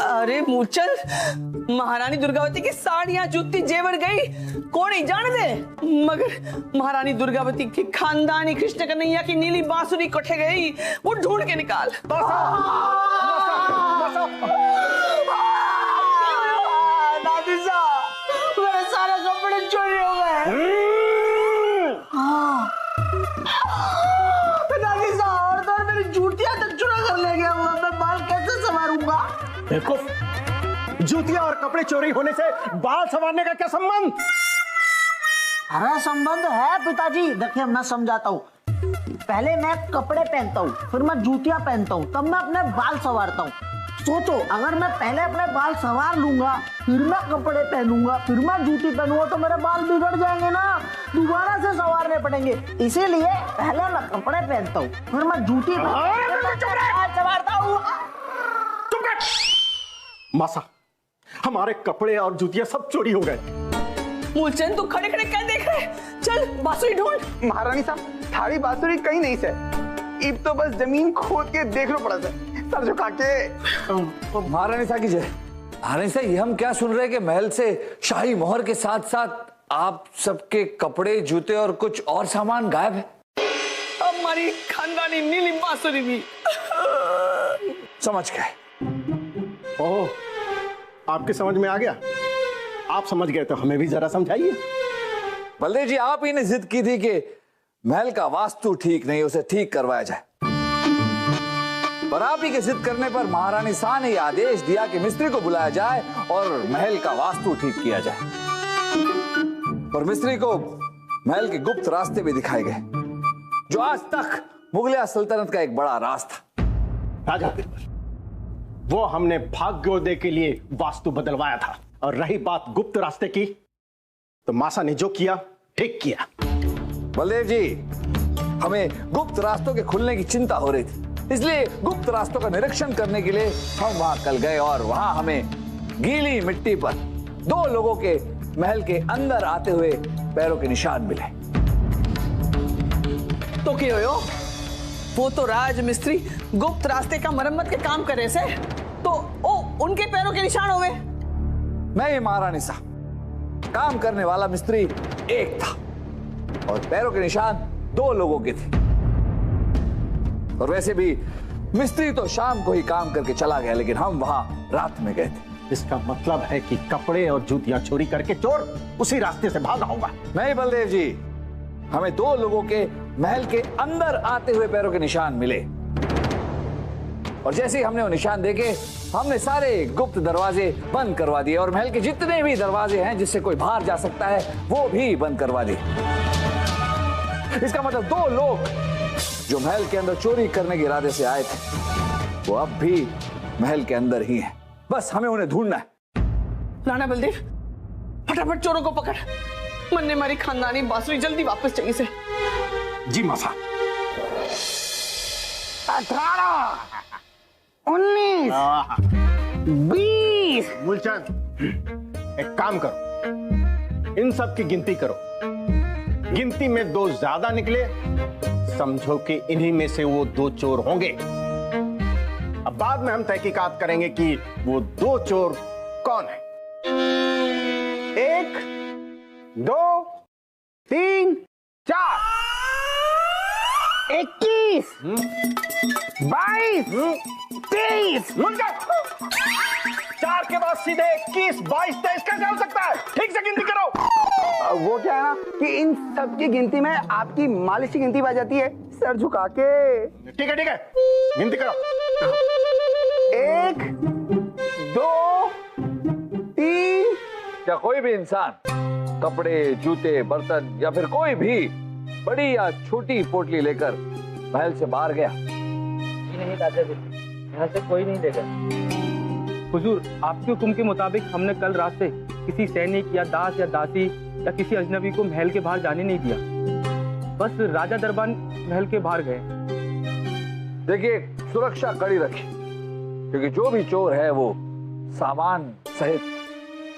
अरे मूचल, महारानी दुर्गावती की साड़ियां, जूती, जेवर गई कौन नहीं जानते, मगर महारानी दुर्गावती की खानदानी कृष्ण कन्हैया की नीली बांसुरी कोठे गई, वो ढूंढ के निकाल। दादी साहब, मेरे सारे कपड़े चोरी हो गए। दादी साहब, और तो मेरी जूतियां तक चुरा कर ले गया, मैं बाल कैसे संवारूंगा? देखो, जूतियां और कपड़े चोरी होने से बाल संवारने का क्या संबंध? अरे संबंध है पिताजी, देखिए मैं समझाता हूँ। पहले मैं कपड़े पहनता हूँ, फिर मैं जूतियां पहनता हूँ, तब मैं अपने बाल संवारता हूँ। सोचो, अगर मैं पहले अपने बाल संवार लूंगा, फिर मैं कपड़े पहनूंगा, फिर मैं जूती पहनूंगा, तो मेरे बाल बिगड़ जाएंगे ना, दोबारा से संवारने पड़ेंगे। इसीलिए पहले मैं कपड़े पहनता हूँ, फिर मैं जूती संवारता हूँ। मासा, हमारे कपड़े और जूतियां सब चोरी हो गए। मूलचंद, तू खड़े खड़े क्या देख रहे? चल बांसुरी ढूंढ। महारानी साहब, थारी बांसुरी कहीं नहीं से, इब तो बस जमीन खोद के देखना पड़ा था, सर झुका के। महारानी साहब की जय। महारानी साहब, ये हम क्या सुन रहे हैं कि महल से शाही मोहर के साथ साथ आप सबके कपड़े, जूते और कुछ और सामान गायब है? हमारी खानदानी नीली बांसुरी भी। समझ गए। ओह, आपके समझ में आ गया? आप समझ गए तो हमें भी जरा समझाइए। बलदेव जी, आप ही ने जिद की थी कि महल का वास्तु ठीक नहीं, उसे ठीक करवाया जाए। पर आप ही के जिद करने पर महारानी शाह ने यह आदेश दिया कि मिस्त्री को बुलाया जाए और महल का वास्तु ठीक किया जाए। और मिस्त्री को महल के गुप्त रास्ते भी दिखाए गए, जो आज तक मुगलिया सल्तनत का एक बड़ा राज था। राजा बिरबल, वो हमने भाग्योदय के लिए वास्तु बदलवाया था। और रही बात गुप्त रास्ते की, तो मासा ने जो किया ठीक किया। बलदेव जी, हमें गुप्त रास्तों के खुलने की चिंता हो रही थी, इसलिए गुप्त रास्तों का निरीक्षण करने के लिए हम वहां कल गए और वहां हमें गीली मिट्टी पर 2 लोगों के महल के अंदर आते हुए पैरों के निशान मिले। तो क्या हो? वो तो राज मिस्त्री गुप्त रास्ते का मरम्मत के काम कर रहे थे, तो उनके पैरों के निशान हुए। नहीं महारानी साहब, काम करने वाला मिस्त्री एक था और पैरों के निशान 2 लोगों के थे। और वैसे भी मिस्त्री तो शाम को ही काम करके चला गया, लेकिन हम वहां रात में गए थे। इसका मतलब है कि कपड़े और जूतियां चोरी करके चोर उसी रास्ते से भागा होगा। नहीं बलदेव जी, हमें 2 लोगों के महल के अंदर आते हुए पैरों के निशान मिले और जैसे ही हमने वो निशान देखे, हमने सारे गुप्त दरवाजे बंद करवा दिए और महल के जितने भी दरवाजे हैं जिससे कोई बाहर जा सकता है, वो भी बंद करवा दिए। इसका मतलब 2 लोग जो महल के अंदर चोरी करने के इरादे से आए थे, वो अब भी महल के अंदर ही हैं। बस हमें उन्हें ढूंढना है। राणा बलदेव, फटाफट चोरों को पकड़। मन ने हमारी खानदानी बांसुरी जल्दी वापस चाहिए से। जी मासा। 18, 19, 20। मूलचंद, एक काम करो, इन सब की गिनती करो। गिनती में 2 ज्यादा निकले, समझो कि इन्हीं में से वो 2 चोर होंगे। अब बाद में हम तहकीकात करेंगे कि वो 2 चोर कौन है। 1, 2, 3, 4। 21, 22, 23। 4 के बाद सीधे 21, 22, 23 कैसे हो सकता है? ठीक से गिनती करो। वो क्या है ना कि इन सब की गिनती में आपकी मालिश की गिनती आ जाती है, सर झुका के। ठीक है, गिनती करो। 1, 2, 3। क्या कोई भी इंसान कपड़े, जूते, बर्तन या फिर कोई भी बड़ी या छोटी पोटली लेकर महल से बाहर गया? नहीं दादा जी, यहाँ से कोई नहीं देगा। हुजूर, आपके हुक्म के मुताबिक हमने कल रात से किसी सैनिक या दास या दासी या किसी अजनबी को महल के बाहर जाने नहीं दिया। बस राजा दरबान महल के बाहर गए। देखिए, सुरक्षा कड़ी रखी, क्योंकि जो भी चोर है वो सामान सहित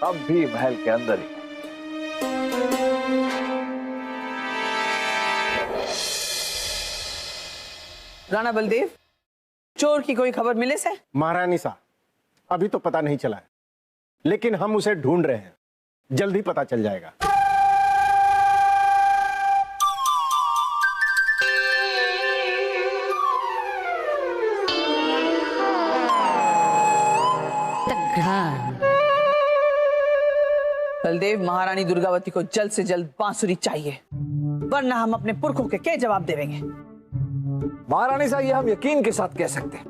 अब भी महल के अंदर ही। राणा बलदेव, चोर की कोई खबर मिले से? महारानी साहब, अभी तो पता नहीं चला है, लेकिन हम उसे ढूंढ रहे हैं, जल्दी पता चल जाएगा। बलदेव, महारानी दुर्गावती को जल्द से जल्द बांसुरी चाहिए, वरना हम अपने पुरखों के क्या जवाब देंगे। महारानी साहब, ये हम यकीन के साथ कह सकते हैं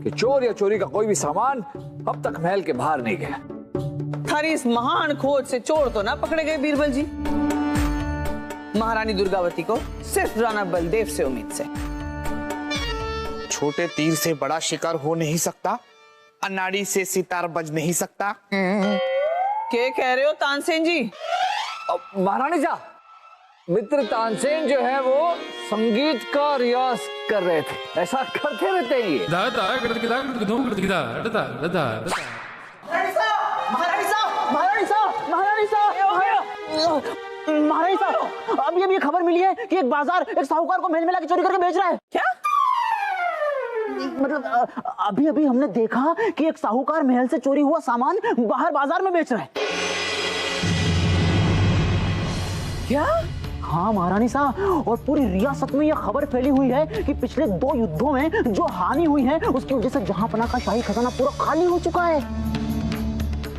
कि चोर या चोरी का कोई भी सामान अब तक महल के बाहर नहीं गया। थारी इस महान खोज से चोर तो ना पकड़े गए बीरबल जी। महारानी दुर्गावती को सिर्फ राणा बलदेव से उम्मीद से। छोटे तीर से बड़ा शिकार हो नहीं सकता, अनाड़ी से सितार बज नहीं सकता। क्या कह रहे हो तानसेन जी? महारानी साहब, मित्र तानसेन जो है वो संगीत का रियाज कर रहे थे, ऐसा करते रहते हैं ये। महारानी साहब, अभी खबर मिली है कि एक बाजार एक साहूकार को महल में लाके चोरी करके बेच रहा है। क्या? मतलब अभी हमने देखा कि एक साहूकार महल से चोरी हुआ सामान बाहर बाजार में बेच रहा है। क्या? हाँ महारानी साहब, और पूरी रियासत में यह खबर फैली हुई है कि पिछले 2 युद्धों में जो हानि हुई है उसकी वजह से जहांपना का शाही खजाना पूरा खाली हो चुका है।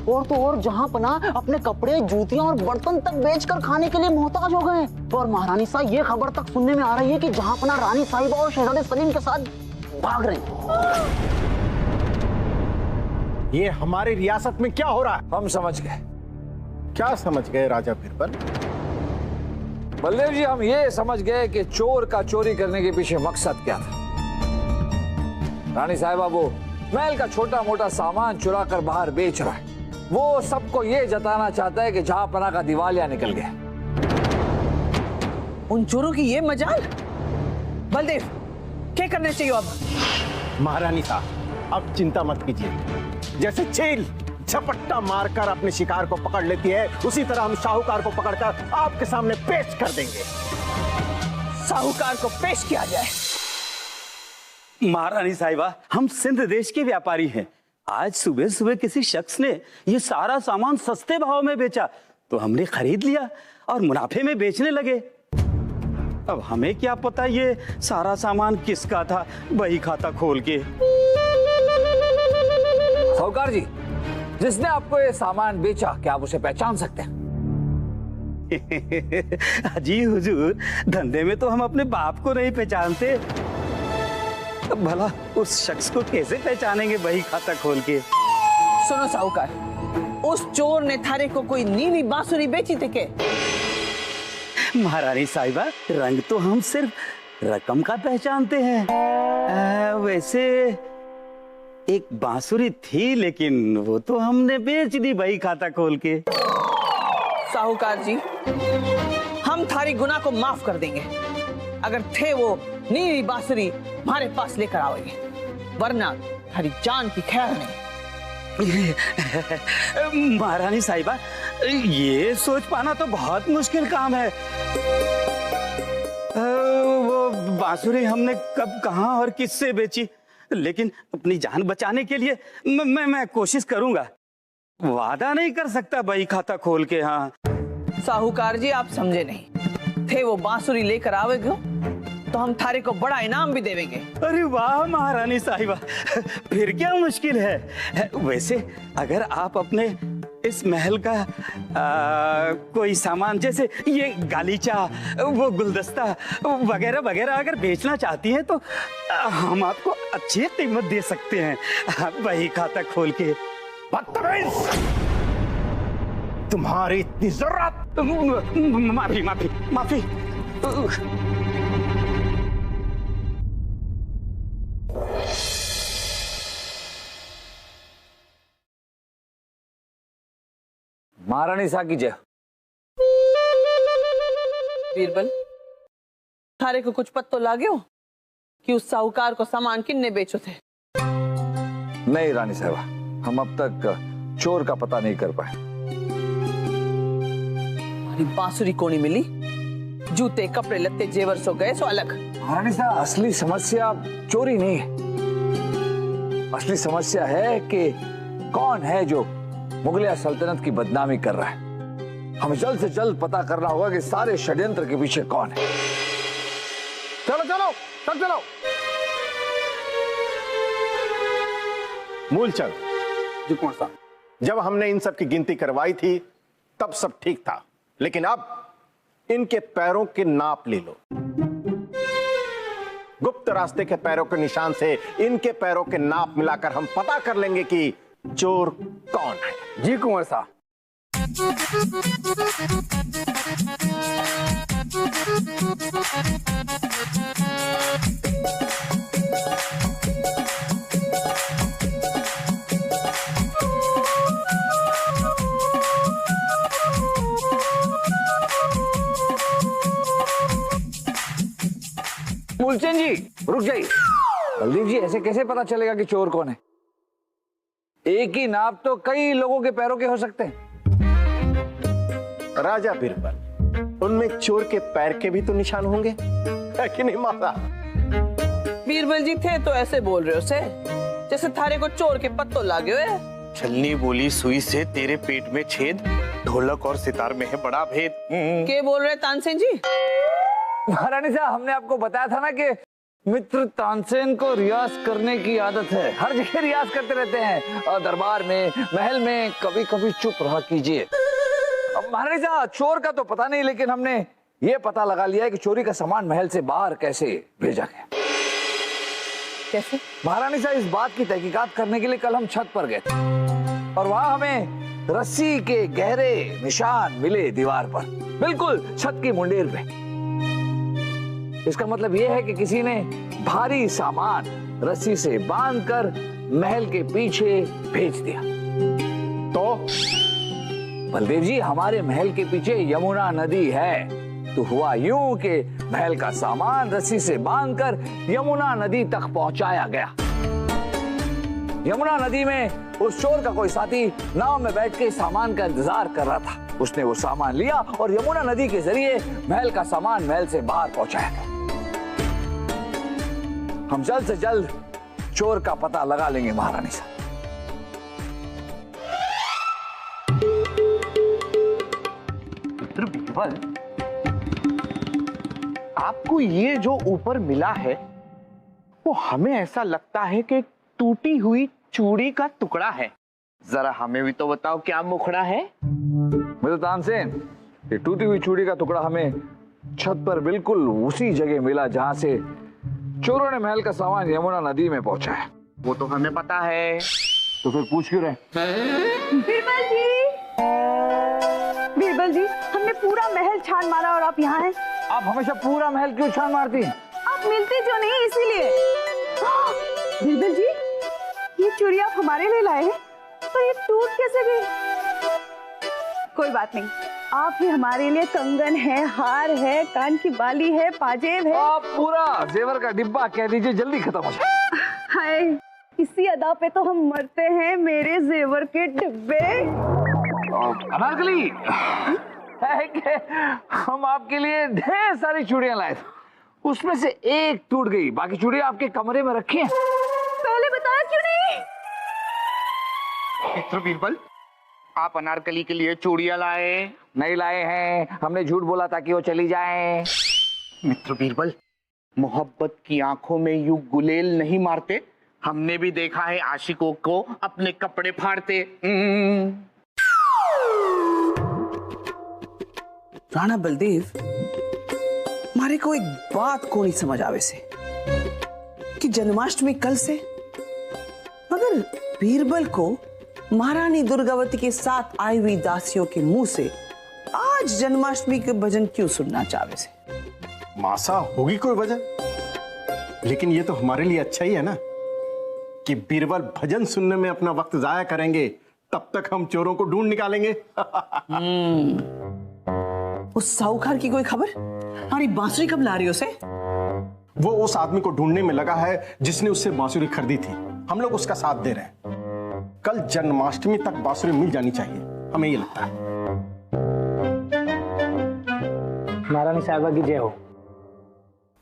और तो और जहांपना अपने कपड़े, जूतियां और बर्तन तक बेचकर खाने के लिए मोहताज हो गए। और महारानी साहब, ये खबर तक सुनने में आ रही है कि जहांपना रानी साहिबा और शहजादे सलीम के साथ भाग रहे हैं। ये हमारी रियासत में क्या हो रहा है? हम समझ गए। क्या समझ गए राजा बीरबल? बलदेव जी, हम ये समझ गए कि चोर का चोरी करने के पीछे मकसद क्या था। रानी साहिबा वो महल का छोटा मोटा सामान चुरा कर बाहर बेच रहा है। वो सबको ये जताना चाहता है कि जहांपना का दिवालिया निकल गया। उन चोरों की ये मजाल? बलदेव, क्या करना चाहिए अब? महारानी साहब, अब चिंता मत कीजिए। जैसे चील झपट्टा मारकर अपने शिकार को पकड़ लेती है, उसी तरह हम साहूकार को पकड़कर आपके सामने पेश कर देंगे। साहूकार को पेश किया जाए। महारानी साहिबा, हम सिंध देश के व्यापारी हैं। आज सुबह सुबह किसी शख्स ने ये सारा सामान सस्ते भाव में बेचा तो हमने खरीद लिया और मुनाफे में बेचने लगे। अब हमें क्या पता ये सारा सामान किसका था, बही खाता खोल के। साहूकार जी, जिसने आपको ये सामान बेचा, क्या आप उसे पहचान सकते हैं? जी हुजूर, धंधे में तो हम अपने बाप को नहीं पहचानते, भला उस शख्स को कैसे पहचानेंगे बही खाता खोल के? सुनो साहूकार, उस चोर ने थारे को कोई नीली बांसुरी बेची थी के? महारानी साहिबा, रंग तो हम सिर्फ रकम का पहचानते हैं। वैसे एक बांसुरी थी, लेकिन वो तो हमने बेच दी बही खाता खोल के। साहूकार जी, हम थारी गुनाह को माफ कर देंगे अगर थे वो नीली बांसुरी हमारे पास लेकर आओगे, वरना थारी जान की खैर नहीं। महारानी साहिबा, ये सोच पाना तो बहुत मुश्किल काम है। वो बांसुरी हमने कब, कहां और किससे बेची, लेकिन अपनी जान बचाने के लिए मैं कोशिश करूंगा। वादा नहीं कर सकता बही खाता खोल के। हाँ साहूकार जी, आप समझे नहीं। थे वो बांसुरी लेकर आवेगे तो हम थारे को बड़ा इनाम भी देवेंगे। अरे वाह महारानी साहिबा, फिर क्या मुश्किल है। वैसे अगर आप अपने इस महल का कोई सामान, जैसे ये गालीचा, वो गुलदस्ता वगैरह वगैरह अगर बेचना चाहती हैं तो हम आपको अच्छी कीमत दे सकते हैं बही खाता खोल के। बदतमीज! तुम्हारी इतनी जरूरत? माफी माफी माफी। महारानी साहब की जय। बीरबल, थारे को कुछ पत्तो लागे हो कि उस साहूकार को सामान किन्ने बेचो थे? नहीं रानी साहबा, हम अब तक चोर का पता नहीं कर पाए। बांसुरी को नहीं मिली, जूते, कपड़े, लत्ते, जेवर सो गए सो अलग। महारानी साहब, असली समस्या चोरी नहीं है। असली समस्या है कि कौन है जो मुगलिया सल्तनत की बदनामी कर रहा है। हमें जल्द से जल्द पता करना होगा कि सारे षड्यंत्र के पीछे कौन है। चलो चलो सब चलो। मूलचंद, जी कुंवर साहब। जब हमने इन सब की गिनती करवाई थी तब सब ठीक था, लेकिन अब इनके पैरों के नाप ले लो। गुप्त रास्ते के पैरों के निशान से इनके पैरों के नाप मिलाकर हम पता कर लेंगे कि चोर कौन है। जी कुंवर साहब। मूलचंद जी रुक जाइए। बलदेव जी, ऐसे कैसे पता चलेगा कि चोर कौन है? एक ही नाप तो कई लोगों के पैरों के हो सकते हैं। राजा बीरबल, उनमें चोर के पैर के भी तो निशान होंगे, है कि नहीं माता? बीरबल जी थे तो ऐसे बोल रहे हो से जैसे थारे को चोर के पत्तों लागे हुए। छलनी बोली सुई से तेरे पेट में छेद, ढोलक और सितार में है बड़ा भेद। क्या बोल रहे तानसेन जी? महारानी साहब, हमने आपको बताया था ना कि मित्र तानसेन को रियाज करने की आदत है। हर जगह रियाज करते रहते हैं, और दरबार में, महल में। कभी कभी चुप रहा कीजिए। अब महारानी साहब, चोर का तो पता नहीं, लेकिन हमने ये पता लगा लिया है कि चोरी का सामान महल से बाहर कैसे भेजा गया। कैसे? महारानी साहब, इस बात की तहकीकात करने के लिए कल हम छत पर गए थे, और वहां हमें रस्सी के गहरे निशान मिले दीवार पर, बिल्कुल छत की मुंडेर पे। इसका मतलब यह है कि किसी ने भारी सामान रस्सी से बांधकर महल के पीछे भेज दिया। तो बलदेव जी, हमारे महल के पीछे यमुना नदी है, तो हुआ यूं कि महल का सामान रस्सी से बांधकर यमुना नदी तक पहुंचाया गया। यमुना नदी में उस चोर का कोई साथी नाव में बैठ के सामान का इंतजार कर रहा था। उसने वो सामान लिया और यमुना नदी के जरिए महल का सामान महल से बाहर पहुंचाया गया। हम जल्द से जल्द चोर का पता लगा लेंगे महारानी साहब। मित्र बीरबल, आपको ये जो ऊपर मिला है वो हमें ऐसा लगता है कि टूटी हुई चूड़ी का टुकड़ा है। जरा हमें भी तो बताओ क्या मुखड़ा है? मित्र तानसेन, ये टूटी हुई चूड़ी का टुकड़ा हमें छत पर बिल्कुल उसी जगह मिला जहां से चोरों ने महल का सामान यमुना नदी में पहुंचाया। वो तो हमें पता है, तो फिर पूछ क्यों रहे? बीरबल जी, हमने पूरा महल छान मारा और आप यहाँ हैं। आप हमेशा पूरा महल क्यों छान मारती हैं? आप मिलते जो नहीं इसीलिए। बीरबल जी, ये चूड़ी आप हमारे लिए लाए हैं, तो ये टूट कैसे गई? कोई बात नहीं, आप ही हमारे लिए कंगन है, हार है, कान की बाली है, पाजेब है। आप पूरा जेवर का डिब्बा कह दीजिए, जल्दी खत्म हो जाए। हाय, इसी अदा पे तो हम मरते हैं, मेरे जेवर के डिब्बे। अनारकली, है कि हम आपके लिए ढेर सारी चूड़ियां लाए थे, उसमें से एक टूट गई, बाकी चूड़ियां आपके कमरे में रखी हैं। पहले बताया क्यों नहीं? मित्र बीरबल, आप अनारकली के लिए चूड़ियां लाए? नहीं लाए हैं, हमने झूठ बोला ताकि वो चली जाए। मित्र बीरबल, मोहब्बत की आंखों में यूं गुलेल नहीं मारते। हमने भी देखा है आशिकों को अपने कपड़े फाड़ते। राणा बलदेव, मारे को एक बात को नहीं समझ आवे से कि जन्माष्टमी कल से, मगर बीरबल को महारानी दुर्गावती के साथ आई हुई दासियों के मुंह से आज जन्माष्टमी के भजन क्यों सुनना चाहे से? मासा होगी कोई वजह, लेकिन ये तो हमारे लिए अच्छा ही है ना कि बीरबल भजन सुनने में अपना वक्त जाया करेंगे, तब तक हम चोरों को ढूंढ निकालेंगे। उस साहूकार की कोई खबर? हमारी बांसुरी कब ला रही हो से? वो उस आदमी को ढूंढने में लगा है जिसने उससे बांसुरी खरीदी थी। हम लोग उसका साथ दे रहे हैं। कल जन्माष्टमी तक बांसुरी मिल जानी चाहिए, हमें ये लगता है। महारानी साहिबा की जय हो।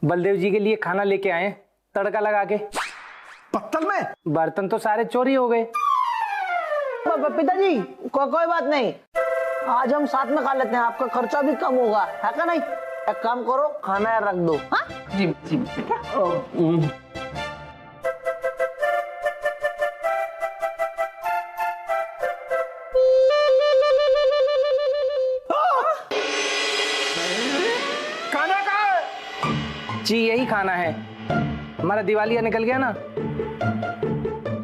बलदेव जी के लिए खाना लेके आए, तड़का लगा के। पत्तल में बर्तन तो सारे चोरी हो गए। पिताजी कोई बात नहीं, आज हम साथ में खा लेते हैं, आपका खर्चा भी कम होगा, है का नहीं? एक काम करो, खाना रख दो। हाँ? जी जी बेटा। खाना कहाँ है? जी यही खाना है, हमारा दिवालिया निकल गया ना,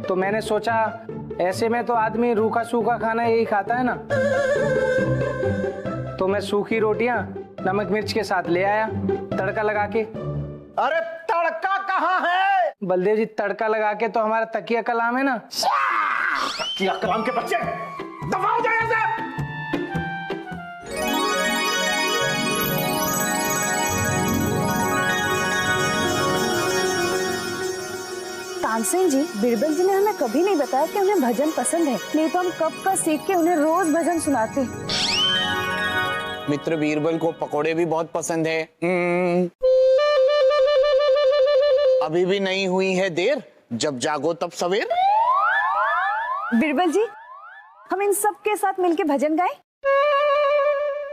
तो मैंने सोचा ऐसे में तो आदमी रूखा सूखा खाना यही खाता है ना, तो मैं सूखी रोटियां नमक मिर्च के साथ ले आया तड़का लगा के। अरे तड़का कहाँ है? बलदेव जी तड़का लगा के तो हमारा तकिया कलाम है ना। तकिया कलाम के बच्चे, दफा हो जाए यहाँ से। तानसेन जी, बीरबल जी ने हमें कभी नहीं बताया कि उन्हें भजन पसंद है, नहीं तो हम कब का सीख के उन्हें रोज भजन सुनाते। मित्र बीरबल को पकोड़े भी बहुत पसंद है। अभी भी नहीं हुई है देर, जब जागो तब सवेर। बीरबल जी, हम इन सब के साथ मिलके भजन गाएं?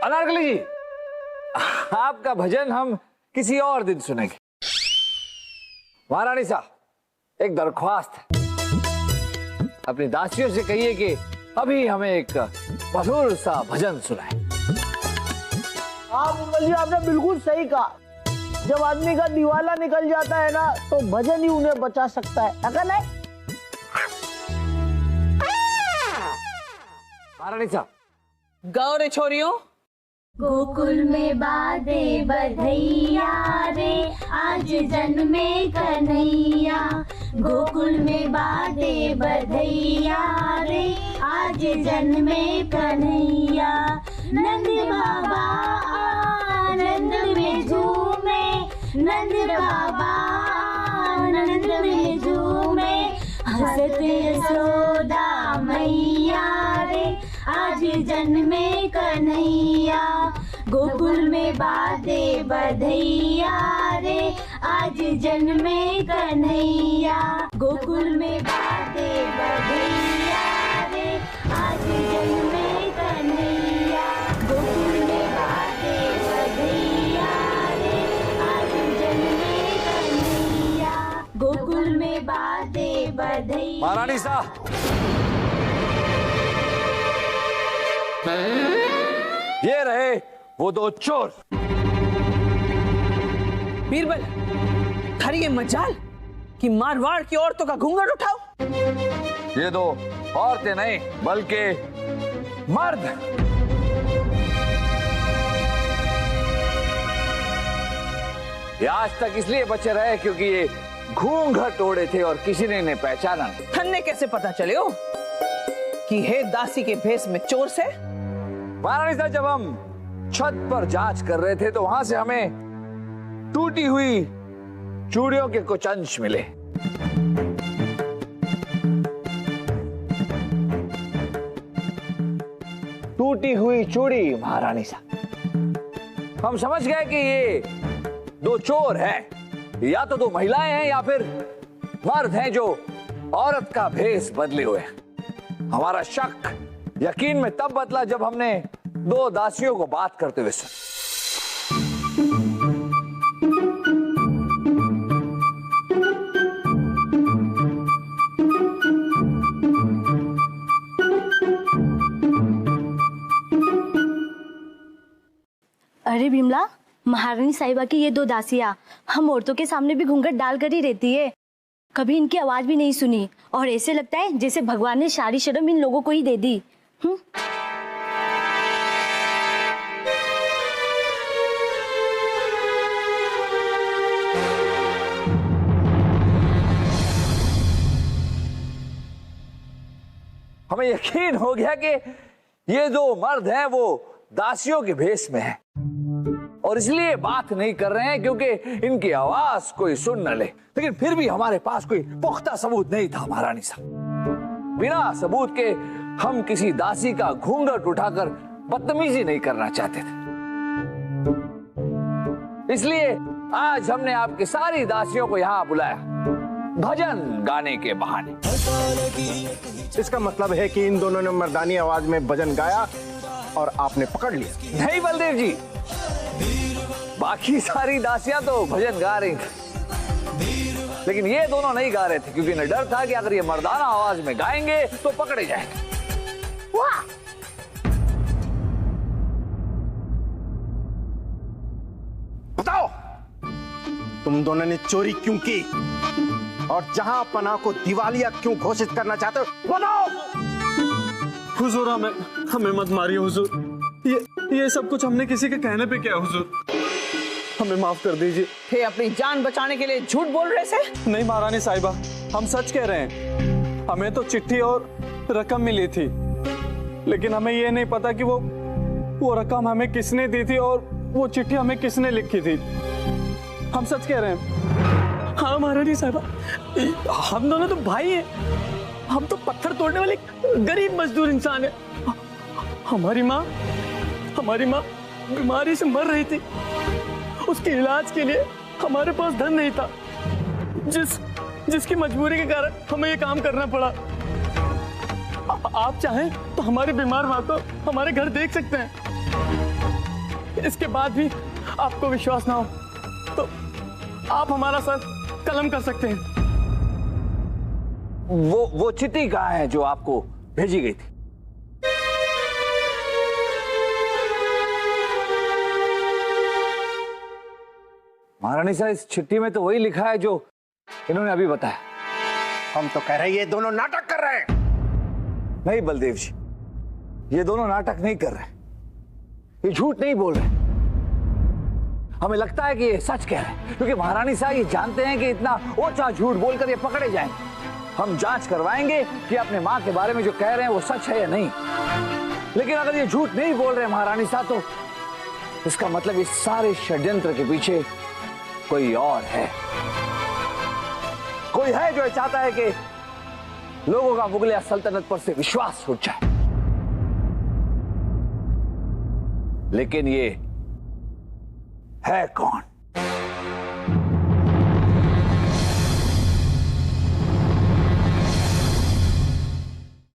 अनारकली जी, आपका भजन हम किसी और दिन सुनेंगे। महारानी साहब, एक दरख्वास्त है, अपनी दासियों से कहिए कि अभी हमें एक मधुर सा भजन सुनाए। हाँ बिरबल जी, आपने बिल्कुल सही कहा, जब आदमी का दिवाला निकल जाता है ना, तो भजन ही उन्हें बचा सकता है, ऐसा नहीं? महारानी साहब, गाओ रे छोरियों। गोकुल में बादे बधैया रे, आज जन्मे कन्हैया। गोकुल में बादे बधैया रे, आज जन्मे कन्हैया। नंद बाबा आनंद में झूमे, नंद बाबा आनंद में झूमे। हंसत यशोदा मैया रे, आज जन्मे कन्हैया। गोकुल में बादे बधैया रे, आज जन्मे कन्हैया। गोकुल में बादे बधैया रे, आज जन्मे कन्हैया। गोकुल में बादे बधैया रे, आज जन्मे कन्हैया। गोकुल में बादे बधैया। महारानी साहब, ये रहे वो दो चोर। बीरबल, थारी ये मजाल कि मारवाड़ की औरतों का घूंघट उठाओ। ये दो औरतें नहीं बल्कि मर्द। ये आज तक इसलिए बचे रहे क्योंकि ये घूंघट ओढ़े थे और किसी ने इन्हें पहचाना नहीं। थन्ने कैसे पता चले हो कि हे दासी के भेष में चोर से? महारानी साहब, जब हम छत पर जांच कर रहे थे तो वहां से हमें टूटी हुई चूड़ियों के कुछ अंश मिले। टूटी हुई चूड़ी महारानी साहब, हम समझ गए कि ये दो चोर हैं, या तो दो महिलाएं हैं या फिर मर्द हैं जो औरत का भेष बदले हुए हैं। हमारा शक यकीन में तब बदला जब हमने दो दासियों को बात करते हुए सुना। अरे बिमला, महारानी साहिबा की ये दो दासियां हम औरतों के सामने भी घूंघट डाल कर ही रहती है, कभी इनकी आवाज भी नहीं सुनी और ऐसे लगता है जैसे भगवान ने सारी शर्म इन लोगों को ही दे दी। हमें यकीन हो गया कि ये दो मर्द हैं वो दासियों के भेष में हैं और इसलिए बात नहीं कर रहे हैं क्योंकि इनकी आवाज कोई सुन न ले। लेकिन फिर भी हमारे पास कोई पुख्ता सबूत नहीं था महारानी साहब। बिना सबूत के हम किसी दासी का घूंघट उठाकर बदतमीजी नहीं करना चाहते थे, इसलिए आज हमने आपकी सारी दासियों को यहाँ बुलाया भजन गाने के बहाने। इसका मतलब है कि इन दोनों ने मर्दानी आवाज में भजन गाया और आपने पकड़ लिया। नहीं बलदेव जी, बाकी सारी दासियां तो भजन गा रही थी, लेकिन ये दोनों नहीं गा रहे थे क्योंकि इन्हें डर था कि अगर ये मर्दाना आवाज में गाएंगे तो पकड़े जाएंगे। वाह, बताओ तुम दोनों ने चोरी क्यों की और जहां पनाह को दिवालिया क्यों घोषित करना चाहते हो, बताओ। हुजूर हमें मत मारिए हुजूर, ये सब कुछ हमने किसी के कहने पे किया हुजूर, हमें माफ कर दीजिए। थे अपनी जान बचाने के लिए झूठ बोल रहे थे? नहीं महारानी साहिबा, हम सच कह रहे हैं। हमें तो चिट्ठी और रकम मिली थी, लेकिन हमें ये नहीं पता कि वो रकम हमें किसने दी थी और वो चिट्ठी हमें किसने लिखी थी। हम सच कह रहे हैं। हाँ महारानी साहिबा, हम दोनों तो भाई हैं। हम तो पत्थर तोड़ने वाले गरीब मजदूर इंसान हैं। हमारी माँ बीमारी से मर रही थी, उसके इलाज के लिए हमारे पास धन नहीं था, जिसकी मजबूरी के कारण हमें ये काम करना पड़ा। आप चाहें तो हमारी बीमार माँ को हमारे घर देख सकते हैं। इसके बाद भी आपको विश्वास ना हो तो आप हमारा सर कलम कर सकते हैं। वो चिट्ठी कहाँ है जो आपको भेजी गई थी? महारानी साहब, इस चिट्ठी में तो वही लिखा है जो इन्होंने अभी बताया। हम तो कह रहे हैं ये दोनों नाटक कर रहे हैं। नहीं बलदेव जी, ये दोनों नाटक नहीं कर रहे, ये झूठ नहीं बोल रहे। हमें लगता है कि ये सच कह रहे हैं क्योंकि महारानी साहब ये जानते हैं कि इतना ऊंचा झूठ बोलकर ये पकड़े जाएंगे। हम जांच करवाएंगे कि अपने माँ के बारे में जो कह रहे हैं वो सच है या नहीं। लेकिन अगर ये झूठ नहीं बोल रहे महारानी साहब, तो इसका मतलब इस सारे षड्यंत्र के पीछे कोई और है। कोई है जो चाहता है कि लोगों का मुगलिया सल्तनत पर से विश्वास उठ जाए। लेकिन ये है कौन?